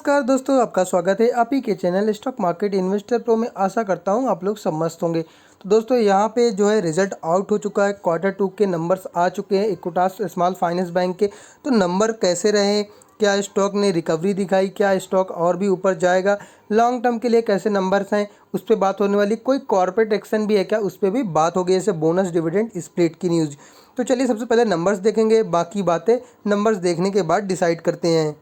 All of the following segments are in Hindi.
नमस्कार दोस्तों, आपका स्वागत है आप ही के channel stock market investor pro में। आशा करता हूं आप लोग सब मस्त होंगे। तो दोस्तों यहां पे जो है रिजल्ट आउट हो चुका है। क्वार्टर 2 के नंबर्स आ चुके हैं इक्विटास स्मॉल फाइनेंस बैंक के। तो नंबर कैसे रहे, क्या स्टॉक ने रिकवरी दिखाई, क्या स्टॉक और भी ऊपर जाएगा, लॉन्ग टर्म के लिए कैसे नंबर्स हैं उस पर बात होने वाली। कोई कॉर्पोरेट एक्शन भी है क्या, उस पर भी बात होगी, जैसे बोनस डिविडेंड स्प्लिट की न्यूज़। तो चलिए सबसे पहले नंबर्स देखेंगे, बाकी बातें नंबर्स देखने के बाद डिसाइड करते हैं।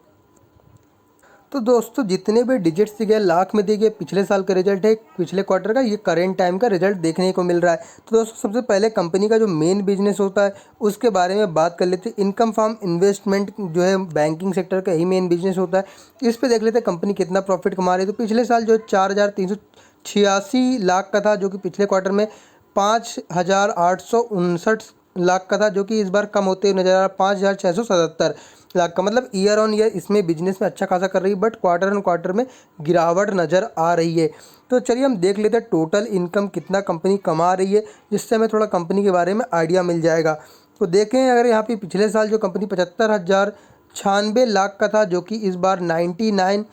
तो दोस्तों जितने भी डिजिट्स दिए गए लाख में दिए गए पिछले साल का रिजल्ट है, पिछले क्वार्टर का, ये करेंट टाइम का रिजल्ट देखने को मिल रहा है। तो दोस्तों सबसे पहले कंपनी का जो मेन बिजनेस होता है उसके बारे में बात कर लेते हैं। इनकम फ्रॉम इन्वेस्टमेंट जो है बैंकिंग सेक्टर का ही मेन बिजनेस होता है। इस पे देख लेते हैं कंपनी कितना प्रॉफिट कमा रही है। तो पिछले साल जो 4,386 लाख का था, जो कि पिछले क्वार्टर में 5,859 लाख का था, जो कि इस बार कम होते हुए नजर आ रहा है 5,677 लाख का। मतलब ईयर ऑन ईयर इसमें बिजनेस में अच्छा खासा कर रही है, बट क्वार्टर ऑन क्वार्टर में गिरावट नज़र आ रही है। तो चलिए हम देख लेते हैं टोटल इनकम कितना कंपनी कमा रही है, जिससे हमें थोड़ा कंपनी के बारे में आइडिया मिल जाएगा। तो देखें अगर यहाँ पे पिछले साल जो कंपनी 75,096 लाख का था, जो कि इस बार 99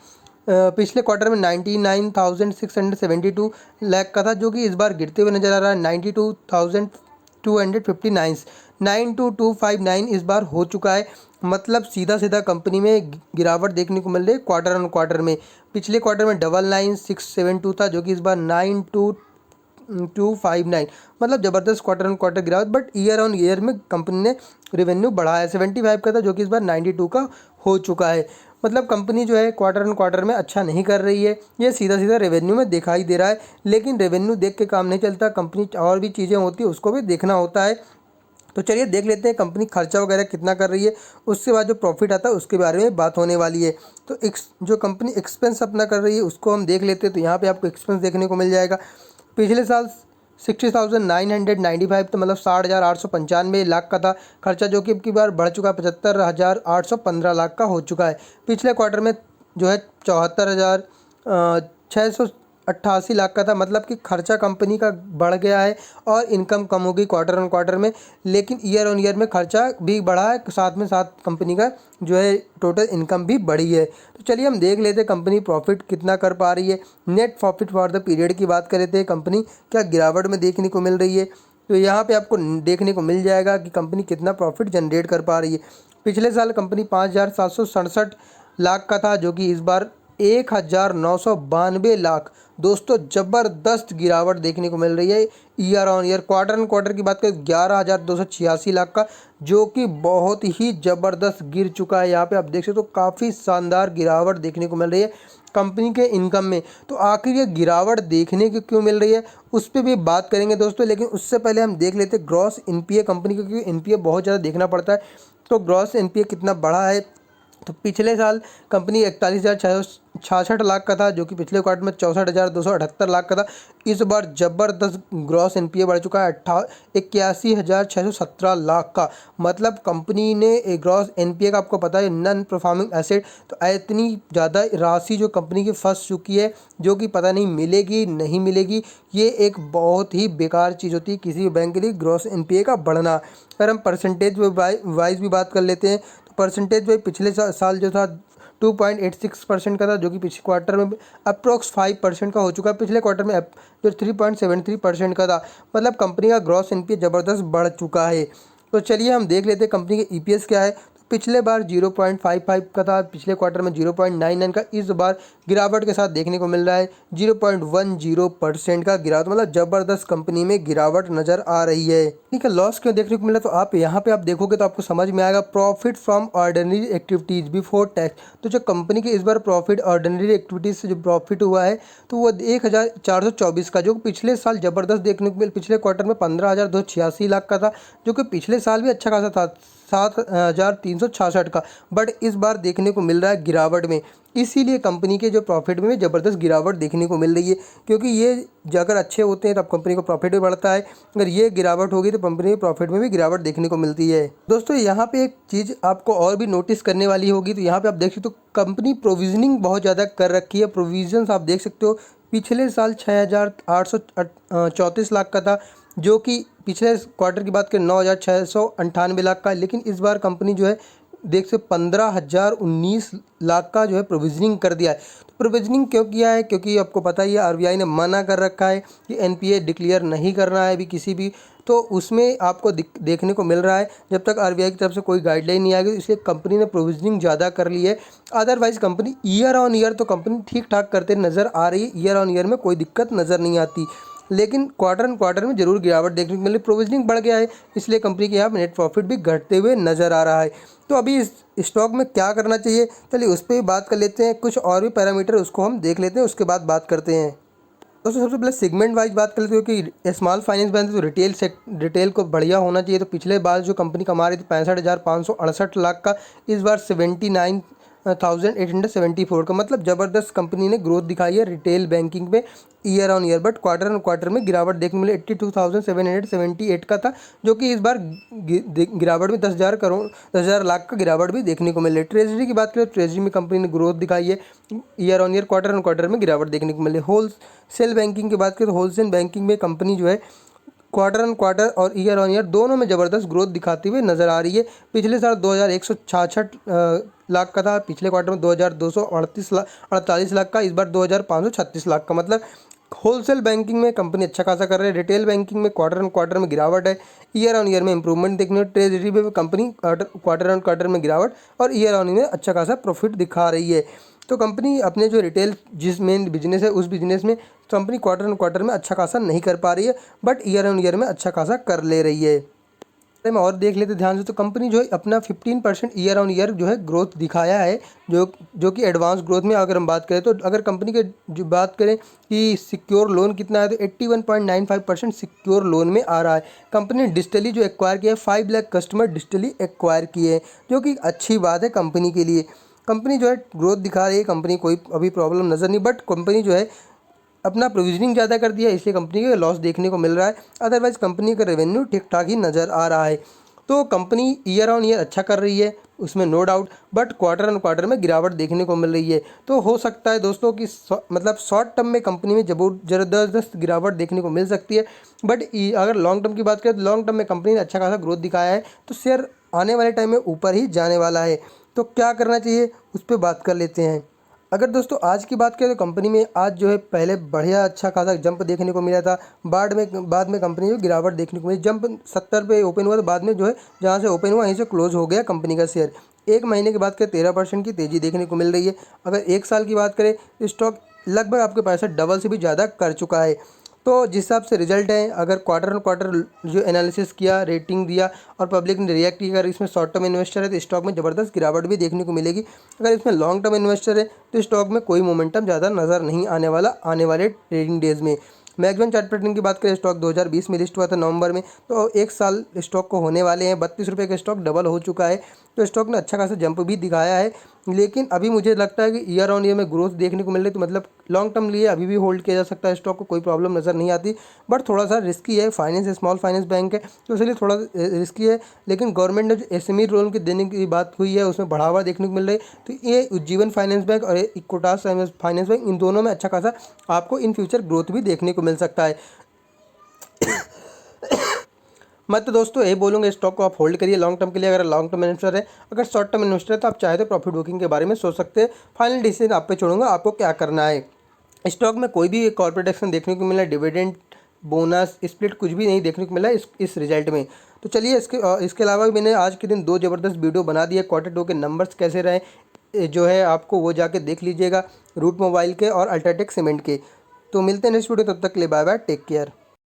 पिछले क्वार्टर में 99,672 लाख का था, जो कि इस बार गिरते हुए नज़र आ रहा है 92,259 92,259 इस बार हो चुका है। मतलब सीधा सीधा कंपनी में गिरावट देखने को मिल रही है क्वार्टर ऑन क्वार्टर में। पिछले क्वार्टर में 99,672 था, जो कि इस बार 92,259, मतलब ज़बरदस्त क्वार्टर ऑन क्वार्टर गिरावट। बट ईयर ऑन ईयर में कंपनी ने रेवेन्यू बढ़ाया, 75 का था, जो कि इस बार 92 का हो चुका है। मतलब कंपनी जो है क्वार्टर ऑन क्वार्टर में अच्छा नहीं कर रही है, ये सीधा सीधा रेवेन्यू में दिखाई दे रहा है। लेकिन रेवेन्यू देख के काम नहीं चलता, कंपनी और भी चीज़ें होती है उसको भी देखना होता है। तो चलिए देख लेते हैं कंपनी खर्चा वगैरह कितना कर रही है, उसके बाद जो प्रॉफिट आता है उसके बारे में बात होने वाली है। तो जो कंपनी एक्सपेंस अपना कर रही है उसको हम देख लेते हैं। तो यहाँ पे आपको एक्सपेंस देखने को मिल जाएगा। पिछले साल 60,995, तो मतलब 60,895 लाख का था खर्चा, जो कि अब की बार बढ़ चुका है 75,815 लाख का हो चुका है। पिछले क्वार्टर में जो है 74,688 लाख का था। मतलब कि खर्चा कंपनी का बढ़ गया है और इनकम कम हो गई क्वार्टर ऑन क्वार्टर में। लेकिन ईयर ऑन ईयर में खर्चा भी बढ़ा है, साथ में साथ कंपनी का जो है टोटल इनकम भी बढ़ी है। तो चलिए हम देख लेते हैं कंपनी प्रॉफिट कितना कर पा रही है। Net profit for the period की बात कर लेते हैं, कंपनी क्या गिरावट में देखने को मिल रही है। तो यहाँ पे आपको देखने को मिल जाएगा कि कंपनी कितना प्रॉफिट जनरेट कर पा रही है। पिछले साल कंपनी 5,767 लाख का था, जो कि इस बार 1,992 लाख। दोस्तों ज़बरदस्त गिरावट देखने को मिल रही है year on year. Quarter on quarter की बात करें 11,286 लाख का, जो कि बहुत ही ज़बरदस्त गिर चुका है। यहाँ पे आप देख सकते हो काफ़ी शानदार गिरावट देखने को मिल रही है कंपनी के इनकम में। तो आखिर ये गिरावट देखने की क्यों मिल रही है उस पर भी बात करेंगे दोस्तों। लेकिन उससे पहले हम देख लेते हैं ग्रॉस एनपीए कंपनी का, क्योंकि एनपीए बहुत ज़्यादा देखना पड़ता है। तो ग्रॉस एनपीए कितना बढ़ा है, तो पिछले साल कंपनी 41,666 लाख का था, जो कि पिछले क्वार्टर में 64,278 लाख का था। इस बार ज़बरदस्त ग्रॉस एनपीए बढ़ चुका है 81,617 लाख का। मतलब कंपनी ने ग्रॉस एनपीए का, आपको पता है, नॉन परफॉर्मिंग एसेट, तो इतनी ज़्यादा राशि जो कंपनी की फंस चुकी है, जो कि पता नहीं मिलेगी नहीं मिलेगी। ये एक बहुत ही बेकार चीज़ होती है किसी भी बैंक के लिए, ग्रॉस एनपीए का बढ़ना। अगर हम परसेंटेज वाइज भी बात कर लेते हैं, परसेंटेज में पिछले साल जो था 2.86% का था, जो कि पिछले क्वार्टर में अप्रोक्स 5% का हो चुका है। पिछले क्वार्टर में जो 3.73% का था। मतलब कंपनी का ग्रॉस एनपीए ज़बरदस्त बढ़ चुका है। तो चलिए हम देख लेते हैं कंपनी के ईपीएस क्या है। पिछले बार 0.55 का था, पिछले क्वार्टर में 0.99 का। इस बार गिरावट के साथ देखने को मिल रहा है 0.10% का गिरावट। मतलब ज़बरदस्त कंपनी में गिरावट नज़र आ रही है। ठीक है, लॉस क्यों देखने को मिला, तो आप यहाँ पे आप देखोगे तो आपको समझ में आएगा। Profit from ordinary activities before tax. तो जो कंपनी के इस बार प्रॉफिट ऑर्डिनरी एक्टिविटीज़ से जो प्रॉफिट हुआ है, तो वो 1,424 का, जो पिछले साल ज़बरदस्त देखने को मिला। पिछले क्वार्टर में 15,286 लाख का था, जो कि पिछले साल भी अच्छा खासा था 7,366 का। बट इस बार देखने को मिल रहा है गिरावट में। इसीलिए कंपनी के जो प्रॉफिट में ज़बरदस्त गिरावट देखने को मिल रही है, क्योंकि ये अगर अच्छे होते हैं तब कंपनी का प्रॉफिट भी बढ़ता है। अगर ये गिरावट होगी तो कंपनी के प्रॉफिट में भी गिरावट देखने को मिलती है। दोस्तों यहाँ पे एक चीज़ आपको और भी नोटिस करने वाली होगी। तो यहाँ पे आप देख सकते हो कंपनी प्रोविजनिंग बहुत ज़्यादा कर रखी है। प्रोविजंस आप देख सकते हो पिछले साल 6,834 लाख का था, जो कि पिछले क्वार्टर की बात करें 9,698 लाख का। लेकिन इस बार कंपनी जो है देख से 15,019 लाख का जो है प्रोविजनिंग कर दिया है। तो प्रोविजनिंग क्यों किया है? क्योंकि आपको पता ही है आरबीआई ने मना कर रखा है कि एनपीए डिक्लेयर नहीं करना है अभी किसी भी, तो उसमें आपको देखने को मिल रहा है जब तक आरबीआई की तरफ से कोई गाइडलाइन नहीं आएगी, इसलिए कंपनी ने प्रोविजनिंग ज़्यादा कर ली है। Otherwise company year on year तो कंपनी ठीक ठाक करते नज़र आ रही है, ईयर ऑन ईयर में कोई दिक्कत नज़र नहीं आती, लेकिन क्वार्टर एंड क्वार्टर में जरूर गिरावट देखने को मिली, प्रोविजनिंग बढ़ गया है, इसलिए कंपनी के यहाँ नेट प्रॉफिट भी घटते हुए नज़र आ रहा है। तो अभी इस स्टॉक में क्या करना चाहिए, चलिए उस पर भी बात कर लेते हैं। कुछ और भी पैरामीटर उसको हम देख लेते हैं, उसके बाद बात करते हैं। दोस्तों सबसे पहले सेगमेंट वाइज बात कर लेते हैं कि स्मॉल फाइनेंस बैंक तो रिटेल को बढ़िया होना चाहिए। तो पिछले बार जो कंपनी कमा रही थी 65,568 लाख का, इस बार 79,874 का, मतलब ज़बरदस्त कंपनी ने ग्रोथ दिखाई है रिटेल बैंकिंग में year on year. But quarter on quarter में गिरावट देखने मिली, 82,778 का था, जो कि इस बार गिरावट में 10,000 लाख का गिरावट भी देखने को मिली। ट्रेजरी की बात करें, ट्रेजरी में कंपनी ने ग्रोथ दिखाई है year on year, quarter on quarter में गिरावट देखने को मिली। होलसेल बैंकिंग की बात करें तो होलसेल बैंकिंग में कंपनी जो है क्वार्टर ऑन क्वार्टर और ईयर ऑन ईयर दोनों में ज़बरदस्त ग्रोथ दिखाती हुई नज़र आ रही है। पिछले साल 2,166 लाख का था, पिछले क्वार्टर में 2,248 लाख का, इस बार 2,536 लाख का, मतलब होलसेल बैंकिंग में कंपनी अच्छा खासा कर रही है। रिटेल बैंकिंग में क्वार्टर ऑन क्वार्टर में गिरावट है, ईयर ऑन ईयर में इंप्रूवमेंट देखने को। ट्रेजरी में कंपनी क्वार्टर ऑन क्वार्टर में गिरावट और ईयर ऑन ईयर में अच्छा खासा प्रॉफिट दिखा रही है। तो कंपनी अपने जो रिटेल जिस मेन बिजनेस है उस बिजनेस में कंपनी क्वार्टर ऑन क्वार्टर में अच्छा खासा नहीं कर पा रही है, बट ईयर ऑन ईयर में अच्छा खासा कर ले रही है। में और देख लेते ध्यान से, तो कंपनी जो है अपना 15% ईयर ऑन ईयर जो है ग्रोथ दिखाया है, जो कि एडवांस ग्रोथ में अगर हम बात करें तो अगर कंपनी के जो बात करें कि सिक्योर लोन कितना है तो 81.95% सिक्योर लोन में आ रहा है। कंपनी ने डिजिटली जो एक्वायर किया है 5 लाख कस्टमर डिजिटली एक्वायर किए हैं, जो कि अच्छी बात है कंपनी के लिए। कंपनी जो है ग्रोथ दिखा रही है, कंपनी कोई अभी प्रॉब्लम नज़र नहीं, बट कंपनी जो है अपना प्रोविजनिंग ज़्यादा कर दिया, इसलिए कंपनी को लॉस देखने को मिल रहा है। अदरवाइज कंपनी का रेवेन्यू ठीक ठाक ही नज़र आ रहा है। तो कंपनी ईयर ऑन ईयर अच्छा कर रही है, उसमें no doubt, but quarter on quarter में गिरावट देखने को मिल रही है। तो हो सकता है दोस्तों कि मतलब शॉर्ट टर्म में कंपनी में ज़बरदस्त गिरावट देखने को मिल सकती है, बट अगर लॉन्ग टर्म की बात करें तो लॉन्ग टर्म में कंपनी ने अच्छा खासा ग्रोथ दिखाया है, तो शेयर आने वाले टाइम में ऊपर ही जाने वाला है। तो क्या करना चाहिए उस पर बात कर लेते हैं। अगर दोस्तों आज की बात करें तो कंपनी में आज जो है पहले बढ़िया अच्छा खासा जंप देखने को मिला था, बाद में कंपनी जो गिरावट देखने को मिली। जंप 70 पे ओपन हुआ, तो बाद में जो है जहां से ओपन हुआ वहीं से क्लोज हो गया कंपनी का शेयर। एक महीने की बात करें 13% की तेज़ी देखने को मिल रही है। अगर एक साल की बात करें तो स्टॉक लगभग आपके पैसा डबल से भी ज़्यादा कर चुका है। तो जिस हिसाब से रिजल्ट है, अगर क्वार्टर ऑन क्वार्टर जो एनालिसिस किया, रेटिंग दिया और पब्लिक ने रिएक्ट किया, अगर इसमें शॉर्ट टर्म इन्वेस्टर है तो स्टॉक में ज़बरदस्त गिरावट भी देखने को मिलेगी। अगर इसमें लॉन्ग टर्म इन्वेस्टर है तो स्टॉक में कोई मोमेंटम ज़्यादा नज़र नहीं आने वाला आने वाले ट्रेडिंग डेज में। मैक्सिमम चार्ट पैटर्न की बात करें, स्टॉक 2020 में लिस्ट हुआ था नवंबर में, तो एक साल स्टॉक को होने वाले हैं, 32 रुपये का स्टॉक डबल हो चुका है। तो स्टॉक ने अच्छा खासा जंप भी दिखाया है, लेकिन अभी मुझे लगता है कि ईयर ऑन ईयर में ग्रोथ देखने को मिल रही है, तो मतलब लॉन्ग टर्म लिए अभी भी होल्ड किया जा सकता है स्टॉक को, कोई प्रॉब्लम नज़र नहीं आती। बट थोड़ा सा रिस्की है, फाइनेंस स्मॉल फाइनेंस बैंक है तो इसलिए थोड़ा रिस्की है। लेकिन गवर्नमेंट ने जो एसएमई लोन के देने की बात हुई है उसमें बढ़ावा देखने को मिल रहा है, तो ये उज्जीवन फाइनेंस बैंक और इक्विटास फाइनेंस बैंक, इन दोनों में अच्छा खासा आपको इन फ्यूचर ग्रोथ भी देखने को मिल सकता है। मैं तो दोस्तों यही बोलूँगा, स्टॉक को आप होल्ड करिए लॉन्ग टर्म के लिए, अगर लॉन्ग टर्म इन्वेस्टर है। अगर शॉर्ट टर्म इन्वेस्टर है तो आप चाहे तो प्रॉफिट बुकिंग के बारे में सोच सकते हैं। फाइनल डिसीजन आप पे छोड़ूंगा, आपको क्या करना है। स्टॉक में कोई भी कॉर्पोरेट एक्शन देखने को मिला, डिविडेंड, बोनस, स्प्लिट कुछ भी नहीं देखने को मिला इस रिजल्ट में। तो चलिए इसके अलावा भी मैंने आज के दिन 2 ज़बरदस्त वीडियो बना दिए, क्वार्टर 2 के नंबर्स कैसे रहे जो है आपको वो जाके देख लीजिएगा, रूट मोबाइल के और अल्ट्राटेक सीमेंट के। तो मिलते हैं नेक्स्ट वीडियो, तब तक के लिए बाय बाय, टेक केयर।